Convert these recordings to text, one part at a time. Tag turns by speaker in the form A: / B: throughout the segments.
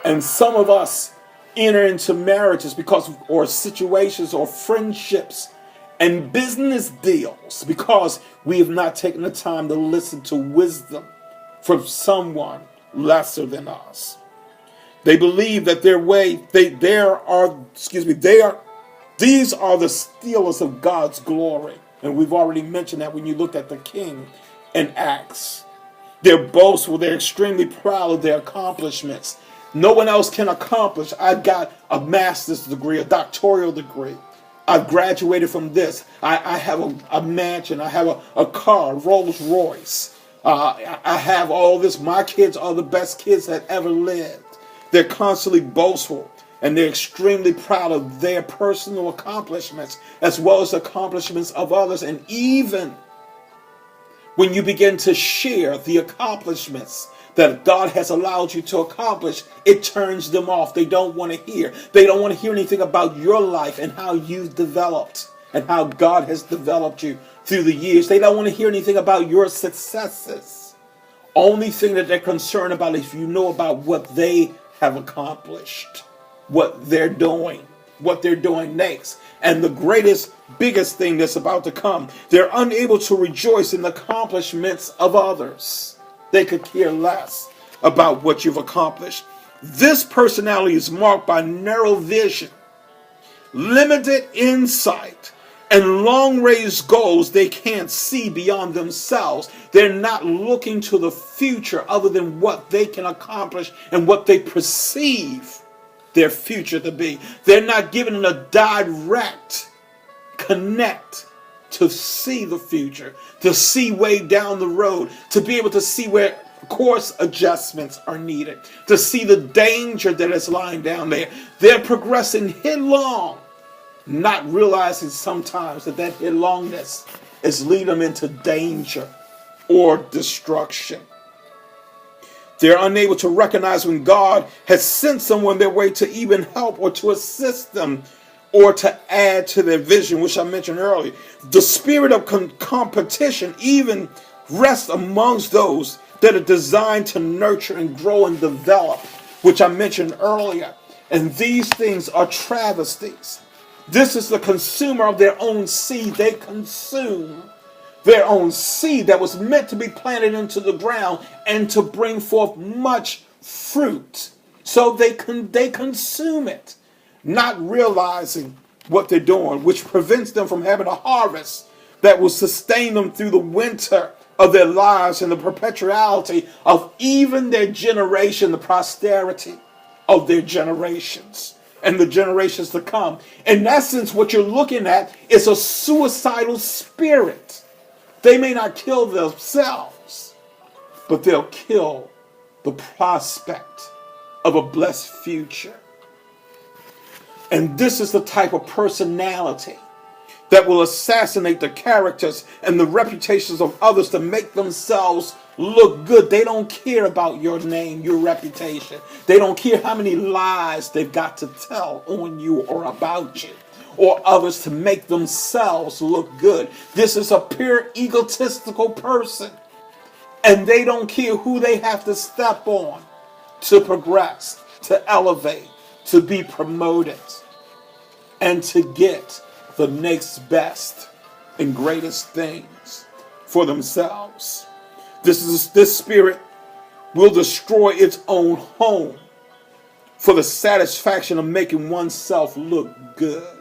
A: And some of us enter into marriages or situations or friendships and business deals because we have not taken the time to listen to wisdom from someone lesser than us. They believe that these are the stealers of God's glory. And we've already mentioned that when you look at the king in Acts. They're boastful, they're extremely proud of their accomplishments. No one else can accomplish. I've got a master's degree, a doctoral degree. I've graduated from this. I have a mansion. I have a car, Rolls Royce. I have all this. My kids are the best kids that ever lived. They're constantly boastful, and they're extremely proud of their personal accomplishments as well as the accomplishments of others. And even when you begin to share the accomplishments that God has allowed you to accomplish, it turns them off. They don't want to hear. They don't want to hear anything about your life and how you've developed and how God has developed you through the years. They don't want to hear anything about your successes. Only thing that they're concerned about is if you know about what they have accomplished, what they're doing next. And the biggest thing that's about to come, they're unable to rejoice in the accomplishments of others. They could care less about what you've accomplished. This personality is marked by narrow vision, limited insight, and long-range goals. They can't see beyond themselves. They're not looking to the future other than what they can accomplish and what they perceive their future to be. They're not given a direct connect to see the future, to see way down the road, to be able to see where course adjustments are needed, to see the danger that is lying down there. They're progressing headlong, not realizing sometimes that headlongness is leading them into danger or destruction. They're unable to recognize when God has sent someone their way to even help or to assist them or to add to their vision, which I mentioned earlier. The spirit of competition even rests amongst those that are designed to nurture and grow and develop, which I mentioned earlier. And these things are travesties. This is the consumer of their own seed. They consume their own seed that was meant to be planted into the ground and to bring forth much fruit. So they consume it, not realizing what they're doing, which prevents them from having a harvest that will sustain them through the winter of their lives and the perpetuality of even their generation, the posterity of their generations and the generations to come. In essence, what you're looking at is a suicidal spirit. They may not kill themselves, but they'll kill the prospect of a blessed future. And this is the type of personality that will assassinate the characters and the reputations of others to make themselves look good. They don't care about your name, your reputation. They don't care how many lies they've got to tell on you or about you or others to make themselves look good. This is a pure egotistical person, and they don't care who they have to step on to progress, to elevate, to be promoted, and to get the next best and greatest things for themselves. This spirit will destroy its own home for the satisfaction of making oneself look good.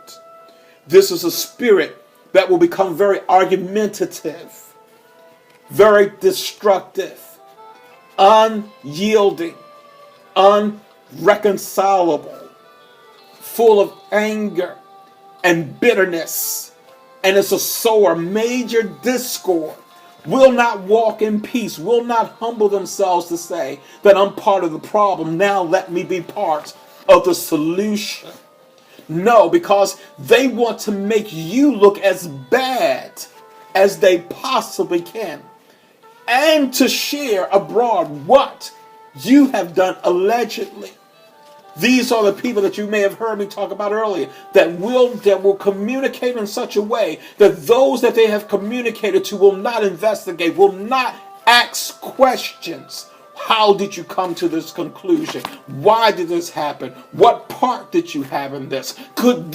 A: This is a spirit that will become very argumentative, very destructive, unyielding, unreconcilable, full of anger and bitterness, and it's a sower, major discord, will not walk in peace, will not humble themselves to say that I'm part of the problem, now let me be part of the solution. No, because they want to make you look as bad as they possibly can, and to share abroad what you have done allegedly. These are the people that you may have heard me talk about earlier that will communicate in such a way that those that they have communicated to will not investigate, will not ask questions. How did you come to this conclusion? Why did this happen? What part did you have in this? Can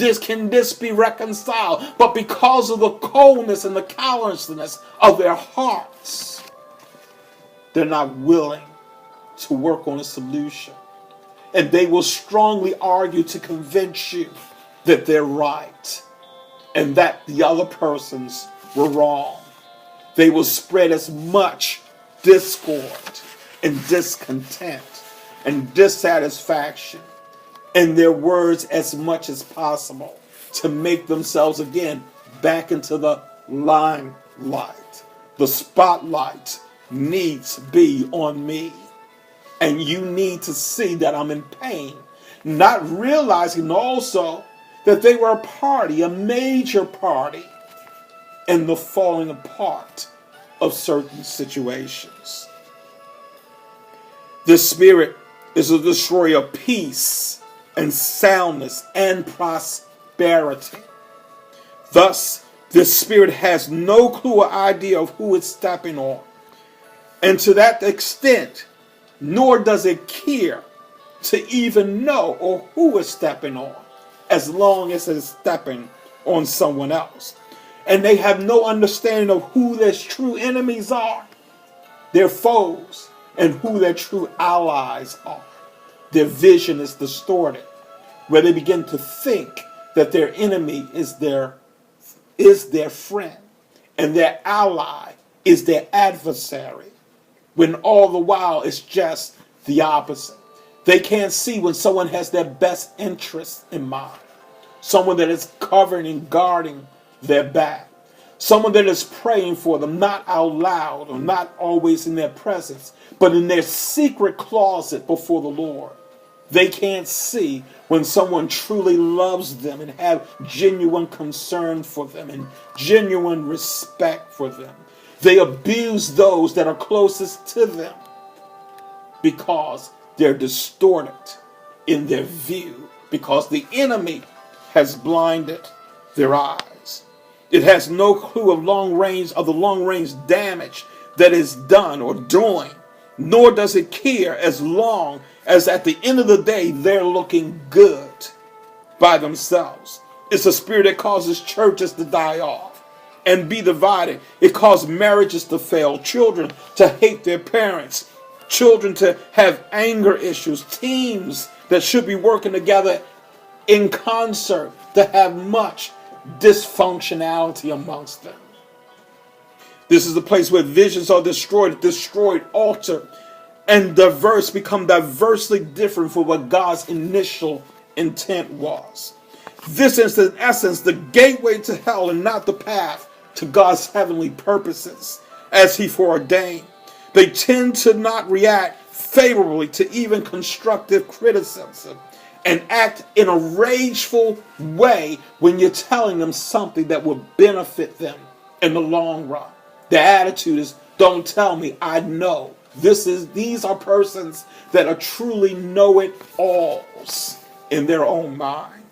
A: this be reconciled? But because of the coldness and the callousness of their hearts, they're not willing to work on a solution. And they will strongly argue to convince you that they're right and that the other persons were wrong. They will spread as much discord and discontent and dissatisfaction in their words as much as possible to make themselves again back into the limelight. The spotlight needs to be on me. And you need to see that I'm in pain. Not realizing also that they were a party, a major party, in the falling apart of certain situations. The spirit is a destroyer of peace and soundness and prosperity. Thus, the spirit has no clue or idea of who it's stepping on. And to that extent, nor does it care to even know or who is stepping on, as long as it is stepping on someone else. And they have no understanding of who their true enemies are, their foes, and who their true allies are. Their vision is distorted, where they begin to think that their enemy is their friend, and their ally is their adversary, when all the while it's just the opposite. They can't see when someone has their best interests in mind, someone that is covering and guarding their back, someone that is praying for them, not out loud or not always in their presence, but in their secret closet before the Lord. They can't see when someone truly loves them and have genuine concern for them and genuine respect for them. They abuse those that are closest to them because they're distorted in their view, because the enemy has blinded their eyes. It has no clue of the long range damage that is done or doing, nor does it care as long as at the end of the day they're looking good by themselves. It's a spirit that causes churches to die off and be divided. It caused marriages to fail, children to hate their parents, children to have anger issues, teams that should be working together in concert to have much dysfunctionality amongst them. This is the place where visions are destroyed, altered, and become diversely different from what God's initial intent was. This is in essence the gateway to hell and not the path to God's heavenly purposes as he foreordained. They tend to not react favorably to even constructive criticism and act in a rageful way when you're telling them something that will benefit them in the long run. The attitude is, don't tell me, I know. These are persons that are truly know-it-alls in their own mind.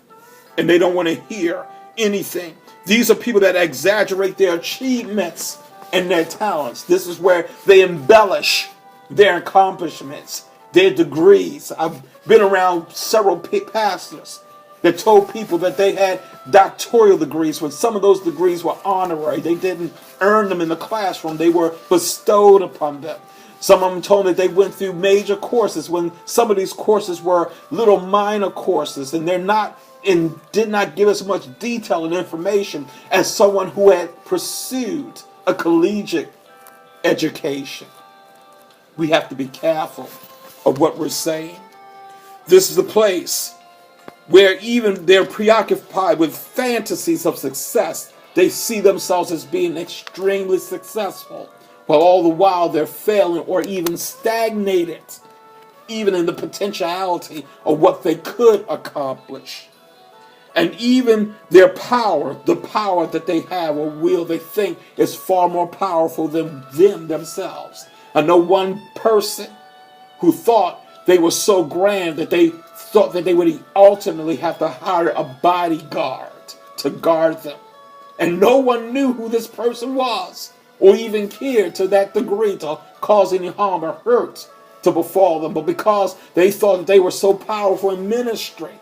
A: And they don't want to hear anything. These are people that exaggerate their achievements and their talents. This is where they embellish their accomplishments, their degrees. I've been around several pastors that told people that they had doctoral degrees when some of those degrees were honorary. They didn't earn them in the classroom. They were bestowed upon them. Some of them told me they went through major courses when some of these courses were little minor courses, and did not give us much detail and information as someone who had pursued a collegiate education. We have to be careful of what we're saying. This is the place where even they're preoccupied with fantasies of success. They see themselves as being extremely successful, while all the while they're failing or even stagnated, even in the potentiality of what they could accomplish. And even their power, the power that they have or will, they think is far more powerful than them themselves. I know one person who thought they were so grand that they thought that they would ultimately have to hire a bodyguard to guard them. And no one knew who this person was, or even cared to that degree to cause any harm or hurt to befall them, but because they thought that they were so powerful in ministry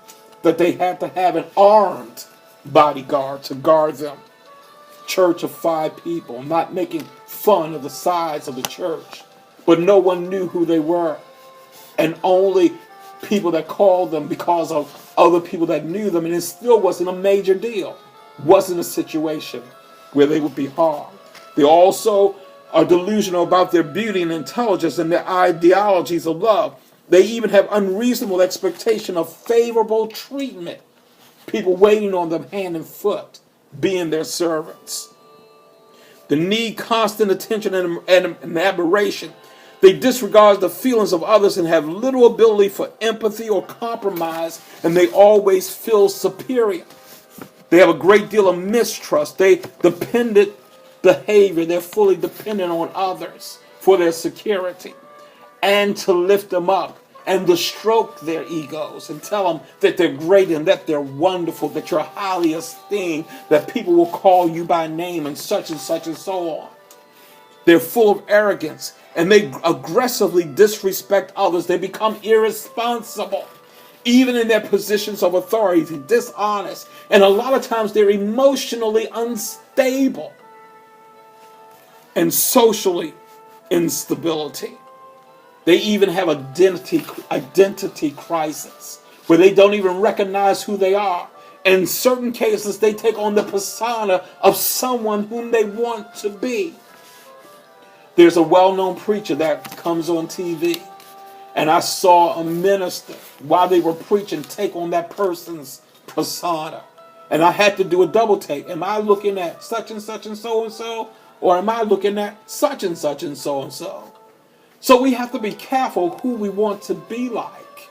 A: that they had to have an armed bodyguard to guard them. Church of 5 people, not making fun of the size of the church, but no one knew who they were, and only people that called them because of other people that knew them, and it still wasn't a major deal. Wasn't a situation where they would be harmed. They also are delusional about their beauty and intelligence and their ideologies of love. They even have unreasonable expectation of favorable treatment. People waiting on them hand and foot, being their servants. They need constant attention and admiration. They disregard the feelings of others and have little ability for empathy or compromise, and they always feel superior. They have a great deal of mistrust. They dependent behavior. They're fully dependent on others for their security and to lift them up and to stroke their egos and tell them that they're great and that they're wonderful, that you're highly esteemed, that people will call you by name and so on. They're full of arrogance and they aggressively disrespect others. They become irresponsible, even in their positions of authority, dishonest, and a lot of times they're emotionally unstable and socially instability. They even have identity crisis, where they don't even recognize who they are. In certain cases, they take on the persona of someone whom they want to be. There's a well-known preacher that comes on TV, and I saw a minister, while they were preaching, take on that person's persona. And I had to do a double take. Am I looking at such and so, or am I looking at such and so? So we have to be careful who we want to be like.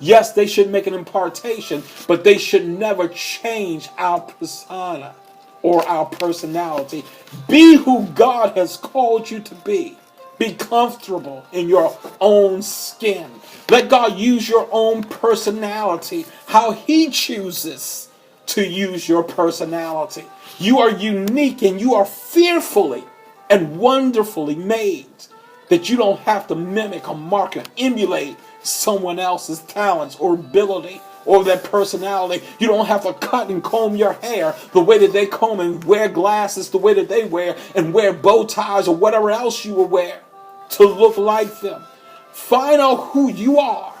A: Yes, they should make an impartation, but they should never change our persona or our personality. Be who God has called you to be. Be comfortable in your own skin. Let God use your own personality, how He chooses to use your personality. You are unique and you are fearfully and wonderfully made, that you don't have to mimic or mark or emulate someone else's talents or ability or their personality. You don't have to cut and comb your hair the way that they comb and wear glasses the way that they wear and wear bow ties or whatever else you will wear to look like them. Find out who you are.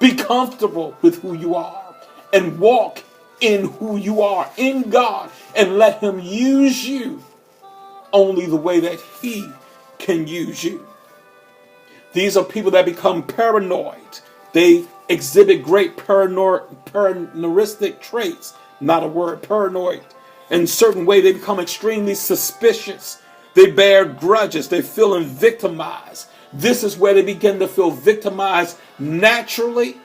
A: Be comfortable with who you are and walk in who you are in God, and let Him use you only the way that He can use you. These are people that become paranoid. They exhibit great paranoidistic traits, not a word, paranoid. In a certain way, they become extremely suspicious. They bear grudges. They feel victimized. This is where they begin to feel victimized naturally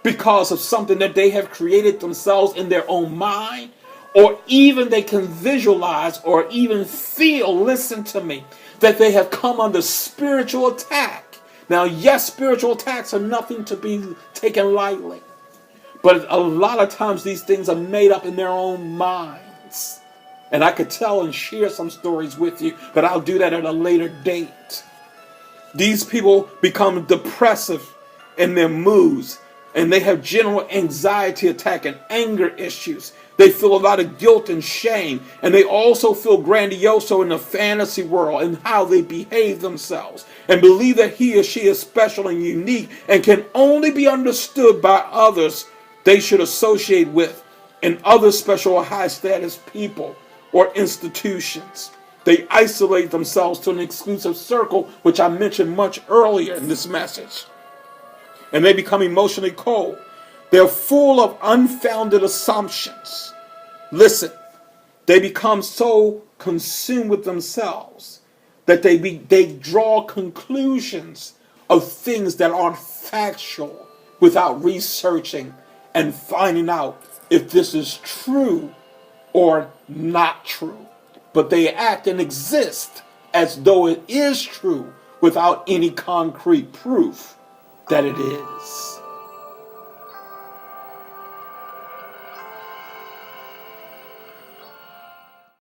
A: because of something that they have created themselves in their own mind, or even they can visualize or even feel, listen to me, that they have come under spiritual attack. Now, yes, spiritual attacks are nothing to be taken lightly, but a lot of times these things are made up in their own minds. And I could tell and share some stories with you, but I'll do that at a later date. These people become depressive in their moods, and they have general anxiety attack and anger issues. They feel a lot of guilt and shame, and they also feel grandioso in the fantasy world and how they behave themselves, and believe that he or she is special and unique and can only be understood by others they should associate with and other special or high status people or institutions. They isolate themselves to an exclusive circle, which I mentioned much earlier in this message. And they become emotionally cold. They're full of unfounded assumptions. Listen, they become so consumed with themselves that they draw conclusions of things that aren't factual without researching and finding out if this is true or not true. But they act and exist as though it is true without any concrete proof that it is.